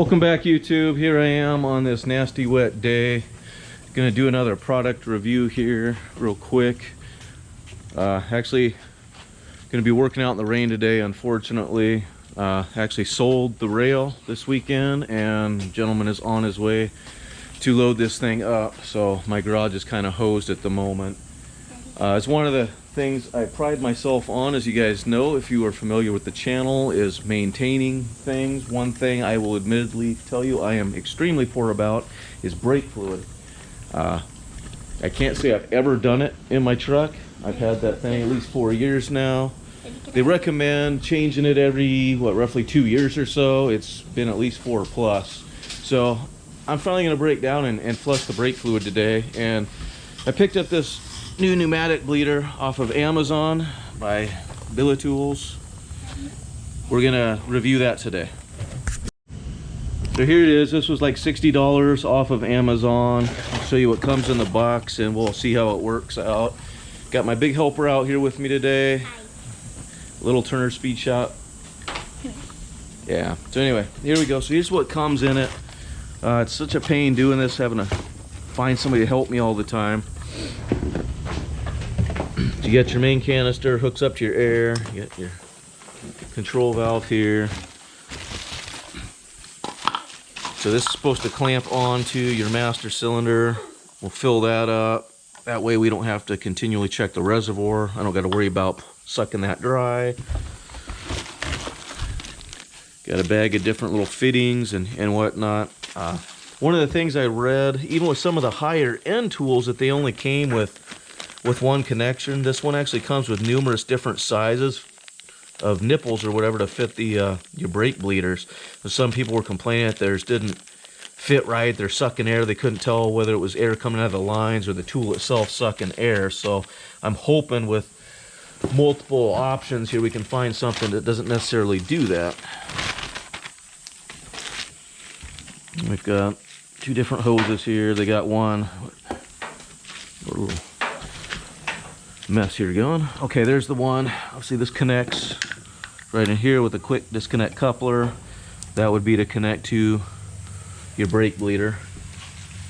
Welcome back, YouTube. Here I am on this nasty wet day. Gonna do another product review here real quick. Actually gonna be working out in the rain today, unfortunately. Actually sold the rail this weekend, and the gentleman is on his way to load this thing up, so my garage is kind of hosed at the moment. It's one of the things I pride myself on, as you guys know if you are familiar with the channel, is maintaining things. One thing I will admittedly tell you I am extremely poor about is brake fluid. I can't say I've ever done it in my truck. I've had that thing at least 4 years now. They recommend changing it every, roughly 2 years or so. It's been at least 4 plus. So I'm finally going to break down and flush the brake fluid today. And I picked up this new pneumatic bleeder off of Amazon by Bilitools. We're gonna review that today. So here it is. This was like $60 off of Amazon. I'll show you what comes in the box and we'll see how it works out. Got my big helper out here with me today. Little Turner Speed Shop. Yeah, so anyway, here we go. So here's what comes in it. It's such a pain doing this, having to find somebody to help me all the time. You get your main canister, hooks up to your air. You get your control valve here. So this is supposed to clamp onto your master cylinder. We'll fill that up. That way we don't have to continually check the reservoir. I don't got to worry about sucking that dry. Got a bag of different little fittings and whatnot. One of the things I read, even with some of the higher end tools, that they only came with one connection. This one actually comes with numerous different sizes of nipples or whatever to fit the your brake bleeders. So some people were complaining that theirs didn't fit right. They're sucking air. They couldn't tell whether it was air coming out of the lines or the tool itself sucking air. So I'm hoping with multiple options here we can find something that doesn't necessarily do that. We've got 2 different hoses here. They got one. Mess here going. Okay, there's the one. Obviously this connects right in here with a quick disconnect coupler. That would be to connect to your brake bleeder.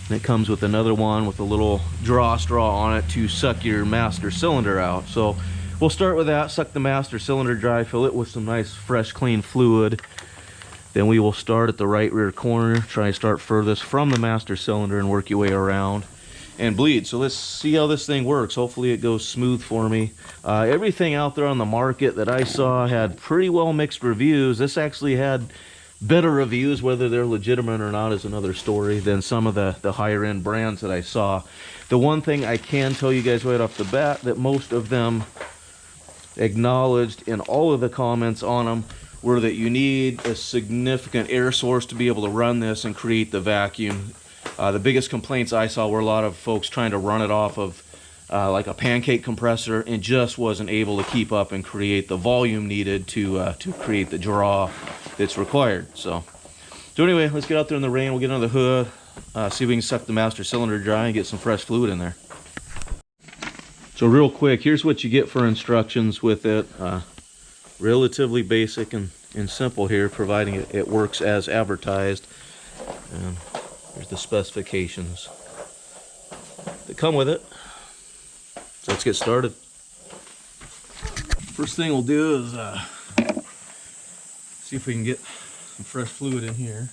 And it comes with another one with a little draw straw on it to suck your master cylinder out. So we'll start with that. Suck the master cylinder dry, fill it with some nice fresh clean fluid. Then we will start at the right rear corner, try to start furthest from the master cylinder and work your way around and bleed. So let's see how this thing works. Hopefully it goes smooth for me. Everything out there on the market that I saw had pretty well mixed reviews. This actually had better reviews. Whether they're legitimate or not is another story than some of the higher end brands that I saw. The one thing I can tell you guys right off the bat, that most of them acknowledged in all of the comments on them, were that you need a significant air source to be able to run this and create the vacuum. The biggest complaints I saw were a lot of folks trying to run it off of like a pancake compressor and just wasn't able to keep up and create the volume needed to create the draw that's required. So anyway, let's get out there in the rain. We'll get under the hood, see if we can suck the master cylinder dry and get some fresh fluid in there. So real quick, here's what you get for instructions with it. Relatively basic and simple here, providing it works as advertised. And here's the specifications that come with it. So let's get started. First thing we'll do is see if we can get some fresh fluid in here.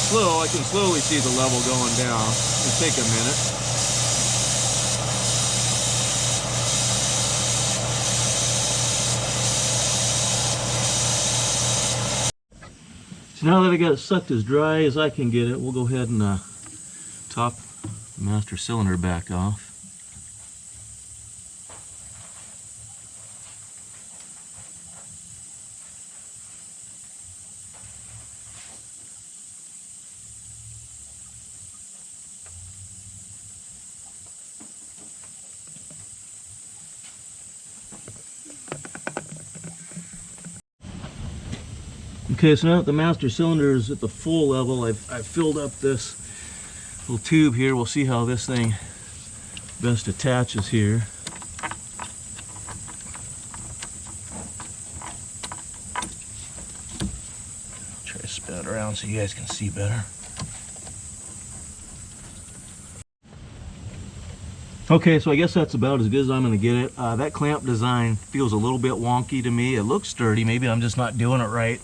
Slow, I can slowly see the level going down. It'll take a minute. So now that I got it sucked as dry as I can get it, we'll go ahead and top the master cylinder back off. Okay, so now that the master cylinder is at the full level, I've filled up this little tube here. We'll see how this thing best attaches here. I'll try to spin it around so you guys can see better. Okay, so I guess that's about as good as I'm going to get it. That clamp design feels a little bit wonky to me. It looks sturdy. Maybe I'm just not doing it right.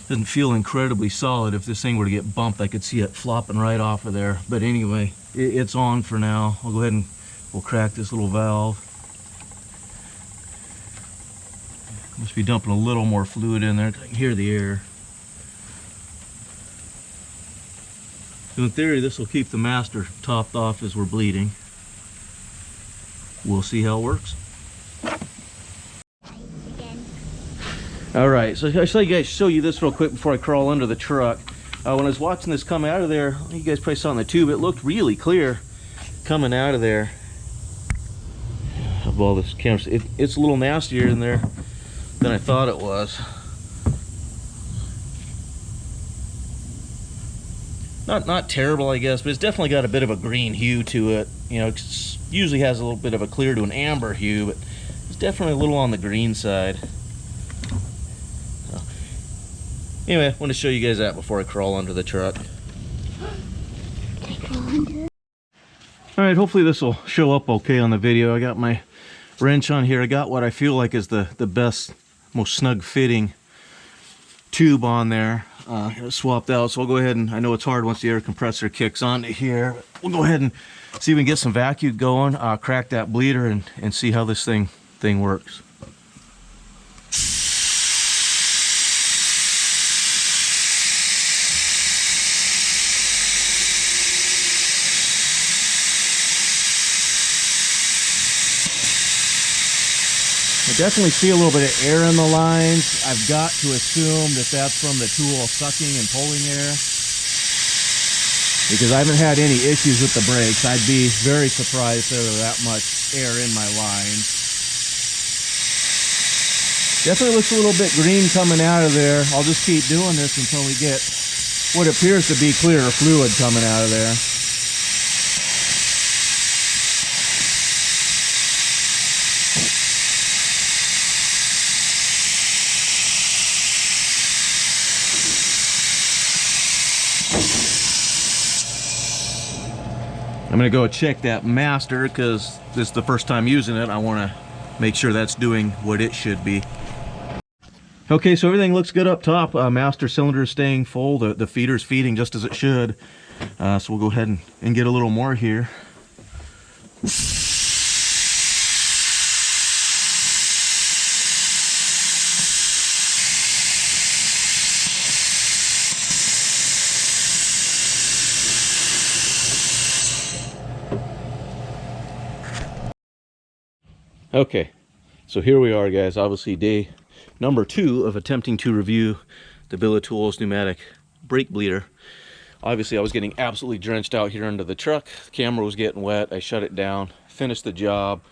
Doesn't feel incredibly solid. If this thing were to get bumped, I could see it flopping right off of there. But anyway, it's on for now. I'll go ahead and we'll crack this little valve. Must be dumping a little more fluid in there. I can hear the air. So in theory, this will keep the master topped off as we're bleeding. We'll see how it works. All right, so I show you this real quick before I crawl under the truck. When I was watching this come out of there, you guys probably saw in the tube, it looked really clear coming out of there. Of all this camera, it's a little nastier in there than I thought it was. Not terrible, I guess, but it's definitely got a bit of a green hue to it. You know, it usually has a little bit of a clear to an amber hue, but it's definitely a little on the green side. So, anyway, I want to show you guys that before I crawl under the truck. All right, hopefully this will show up okay on the video. I got my wrench on here. I got what I feel like is the best, most snug fitting tube on there. Swapped out, so I'll go ahead and, I know it's hard once the air compressor kicks onto here. We'll go ahead and see if we can get some vacuum going, crack that bleeder, and see how this thing works. I definitely see a little bit of air in the lines. I've got to assume that that's from the tool sucking and pulling air, because I haven't had any issues with the brakes. I'd be very surprised if there were that much air in my lines. Definitely looks a little bit green coming out of there. I'll just keep doing this until we get what appears to be clearer fluid coming out of there. I'm gonna go check that master because this is the first time using it. I want to make sure that's doing what it should be. Okay, so everything looks good up top. Master cylinder is staying full. The feeder's feeding just as it should. So we'll go ahead and get a little more here. Okay, so here we are, guys. Obviously day number 2 of attempting to review the Bilitools pneumatic brake bleeder. Obviously I was getting absolutely drenched out here under the truck. The camera was getting wet. I shut it down, finished the job.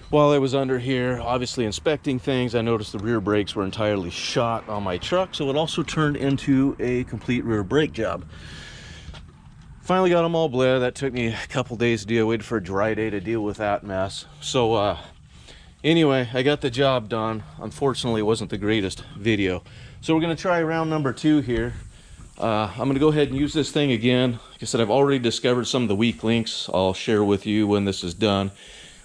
While I was under here, obviously inspecting things, I noticed the rear brakes were entirely shot on my truck, so it also turned into a complete rear brake job. Finally got them all bled. That took me a couple days to deal. Waited for a dry day to deal with that mess. So anyway, I got the job done. Unfortunately, it wasn't the greatest video. So we're gonna try round number 2 here. I'm gonna go ahead and use this thing again. Like I said, I've already discovered some of the weak links. I'll share with you when this is done.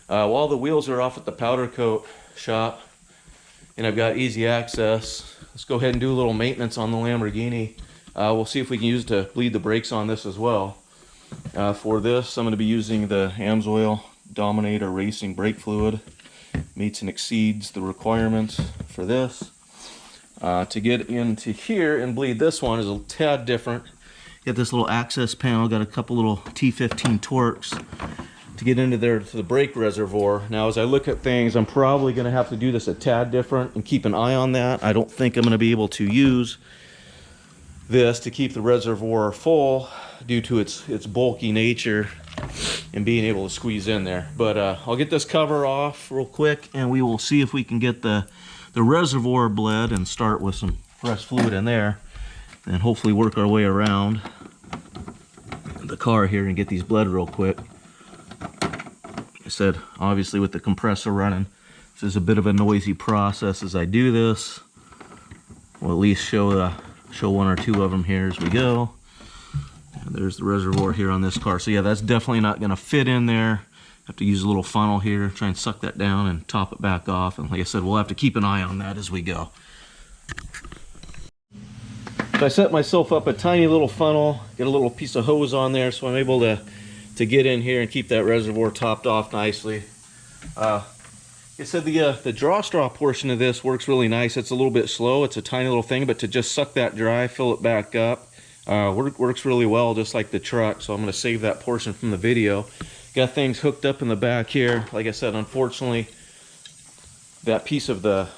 While the wheels are off at the powder coat shop and I've got easy access, let's go ahead and do a little maintenance on the Lamborghini. We'll see if we can use it to bleed the brakes on this as well. For this, I'm gonna be using the AMSOIL Dominator Racing brake fluid. Meets and exceeds the requirements for this. To get into here and bleed this one is a tad different. Get this little access panel, got a couple little T15 Torx to get into there to the brake reservoir. Now as I look at things, I'm probably going to have to do this a tad different and keep an eye on that. I don't think I'm going to be able to use this to keep the reservoir full due to its bulky nature and being able to squeeze in there. But I'll get this cover off real quick and we will see if we can get the reservoir bled and start with some fresh fluid in there, and hopefully work our way around the car here and get these bled real quick. Like I said, obviously with the compressor running, this is a bit of a noisy process as I do this. We'll at least show one or two of them here as we go. And there's the reservoir here on this car. So yeah, that's definitely not going to fit in there. Have to use a little funnel here, try and suck that down and top it back off. And like I said, we'll have to keep an eye on that as we go. So I set myself up a tiny little funnel, get a little piece of hose on there so I'm able to get in here and keep that reservoir topped off nicely. Like I said, the draw straw portion of this works really nice. It's a little bit slow, it's a tiny little thing, but to just suck that dry, fill it back up, works really well, just like the truck. So I'm going to save that portion from the video. Got things hooked up in the back here. Like I said, unfortunately, that piece of the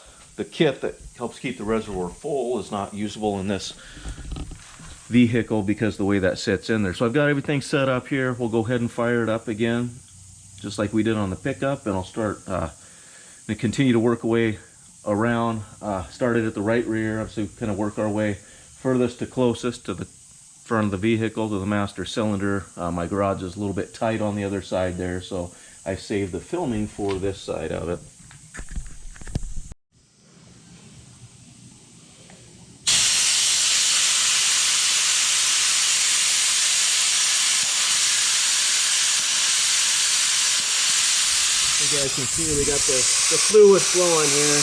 kit that helps keep the reservoir full is not usable in this vehicle because the way that sits in there. So I've got everything set up here. We'll go ahead and fire it up again, just like we did on the pickup, and I'll start and continue to work away around. Started at the right rear, obviously kind of work our way furthest to closest to the front of the vehicle, to the master cylinder. My garage is a little bit tight on the other side there, so I saved the filming for this side of it. You guys can see we got the fluid flowing here.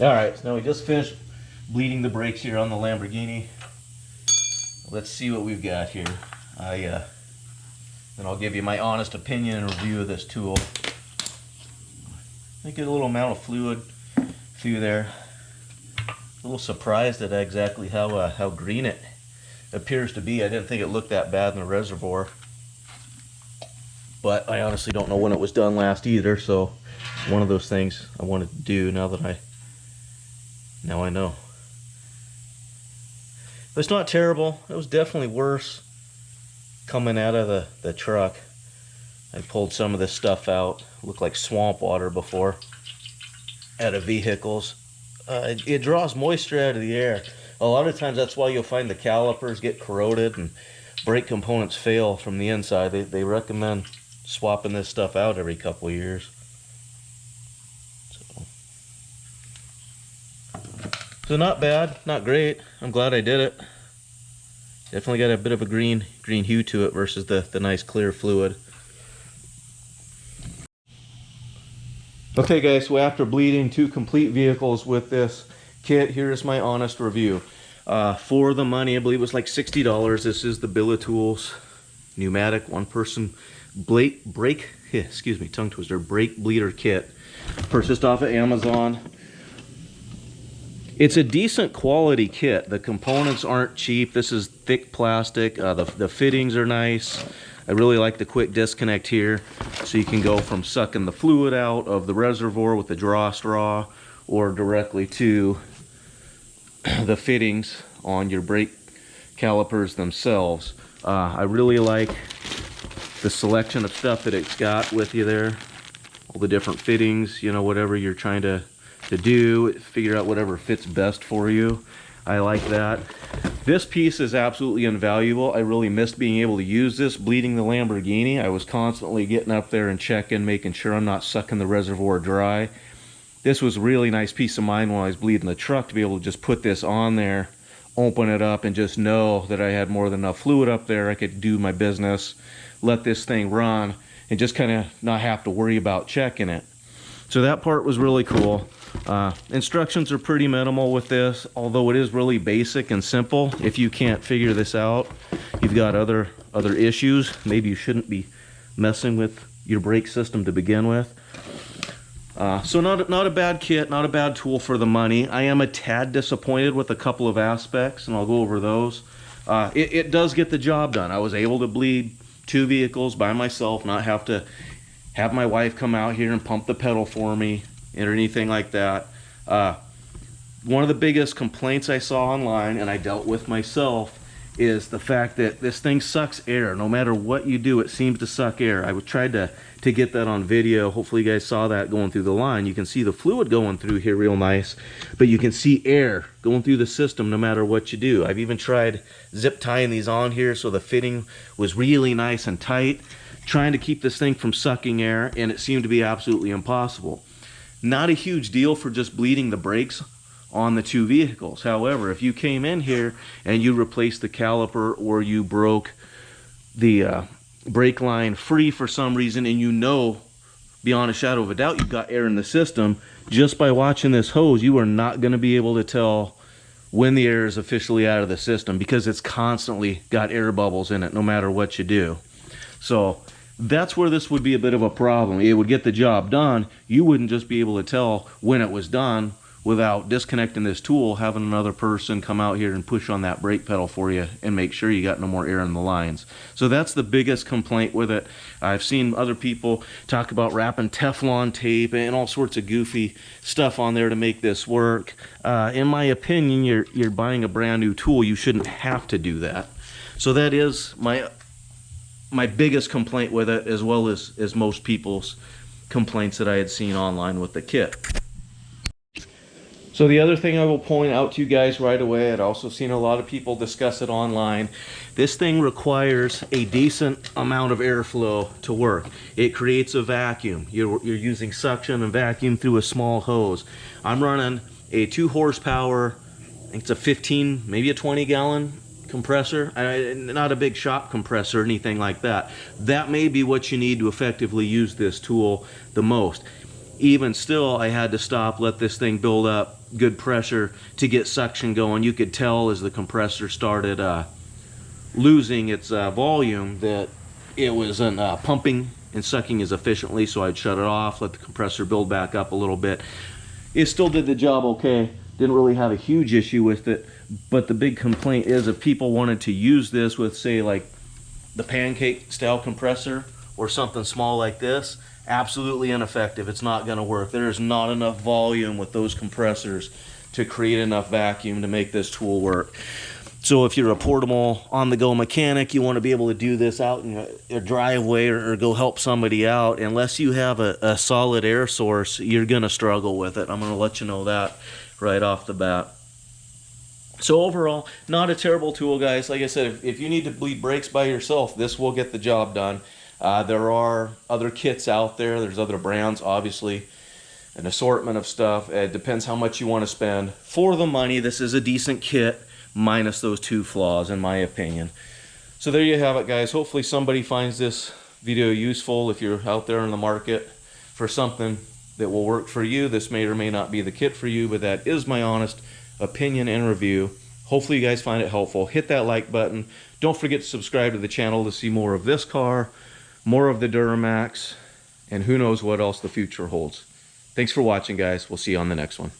Alright, so now we just finished bleeding the brakes here on the Lamborghini. Let's see what we've got here. Then I'll give you my honest opinion and review of this tool. I get a little amount of fluid through there. A little surprised at exactly how green it appears to be. I didn't think it looked that bad in the reservoir. But I honestly don't know when it was done last either, so it's one of those things I wanted to do now I know. But it's not terrible. It was definitely worse coming out of the truck. I pulled some of this stuff out. It looked like swamp water before out of vehicles. It draws moisture out of the air. A lot of times that's why you'll find the calipers get corroded and brake components fail from the inside. They recommend swapping this stuff out every couple of years. So not bad, not great. I'm glad I did it. Definitely got a bit of a green hue to it versus the nice clear fluid. Okay guys, so after bleeding 2 complete vehicles with this kit, here's my honest review. For the money, I believe it was like $60. This is the Bilitools pneumatic one-person brake bleeder kit. Purchased off of Amazon. It's a decent quality kit. The components aren't cheap. This is thick plastic. The fittings are nice. I really like the quick disconnect here. So you can go from sucking the fluid out of the reservoir with the draw straw or directly to the fittings on your brake calipers themselves. I really like the selection of stuff that it's got with you there. All the different fittings, you know, whatever you're trying to to do, figure out whatever fits best for you. I like that. This piece is absolutely invaluable. I really missed being able to use this bleeding the Lamborghini. I was constantly getting up there and checking, making sure I'm not sucking the reservoir dry. This was a really nice peace of mind when I was bleeding the truck to be able to just put this on there, open it up, and just know that I had more than enough fluid up there. I could do my business, let this thing run, and just kind of not have to worry about checking it. So that part was really cool. Instructions are pretty minimal with this, although it is really basic and simple. If you can't figure this out, you've got other issues. Maybe you shouldn't be messing with your brake system to begin with. So not a bad kit, not a bad tool for the money. I am a tad disappointed with a couple of aspects, and I'll go over those. It does get the job done. I was able to bleed 2 vehicles by myself, not have to have my wife come out here and pump the pedal for me or anything like that. One of the biggest complaints I saw online, and I dealt with myself, is the fact that this thing sucks air. No matter what you do, it seems to suck air. I tried to get that on video. Hopefully you guys saw that going through the line. You can see the fluid going through here real nice, but you can see air going through the system no matter what you do. I've even tried zip tying these on here so the fitting was really nice and tight, trying to keep this thing from sucking air, and it seemed to be absolutely impossible. Not a huge deal for just bleeding the brakes on the 2 vehicles. However, if you came in here and you replaced the caliper, or you broke the brake line free for some reason, and you know beyond a shadow of a doubt you've got air in the system, just by watching this hose, you are not going to be able to tell when the air is officially out of the system, because it's constantly got air bubbles in it no matter what you do. So that's where this would be a bit of a problem. It would get the job done. You wouldn't just be able to tell when it was done without disconnecting this tool, having another person come out here and push on that brake pedal for you and make sure you got no more air in the lines. So that's the biggest complaint with it. I've seen other people talk about wrapping Teflon tape and all sorts of goofy stuff on there to make this work. In my opinion, you're buying a brand new tool. You shouldn't have to do that. So that is my biggest complaint with it, as well as most people's complaints that I had seen online with the kit. So the other thing I will point out to you guys right away, I'd also seen a lot of people discuss it online. This thing requires a decent amount of airflow to work. It creates a vacuum. You're using suction and vacuum through a small hose. I'm running a 2 horsepower, I think it's a 15, maybe a 20 gallon compressor, not a big shop compressor or anything like that. That may be what you need to effectively use this tool the most. Even still, I had to stop, let this thing build up good pressure to get suction going. You could tell as the compressor started losing its volume that it wasn't pumping and sucking as efficiently, so I'd shut it off, let the compressor build back up a little bit. It still did the job okay. Didn't really have a huge issue with it, but the big complaint is if people wanted to use this with, say, like the pancake style compressor or something small like this, absolutely ineffective. It's not going to work. There is not enough volume with those compressors to create enough vacuum to make this tool work. So if you're a portable on-the-go mechanic, you want to be able to do this out in your driveway or go help somebody out, unless you have a solid air source, you're going to struggle with it. I'm going to let you know that right off the bat. So overall, not a terrible tool, guys. Like I said, if you need to bleed brakes by yourself, this will get the job done. There are other kits out there. There's other brands, obviously, an assortment of stuff. It depends how much you want to spend. For the money, this is a decent kit, minus those 2 flaws, in my opinion. So there you have it, guys. Hopefully somebody finds this video useful. If you're out there in the market for something that will work for you, this may or may not be the kit for you, but that is my honest opinion and review. Hopefully you guys find it helpful. Hit that like button. Don't forget to subscribe to the channel to see more of this car, more of the Duramax, and who knows what else the future holds. Thanks for watching, guys. We'll see you on the next one.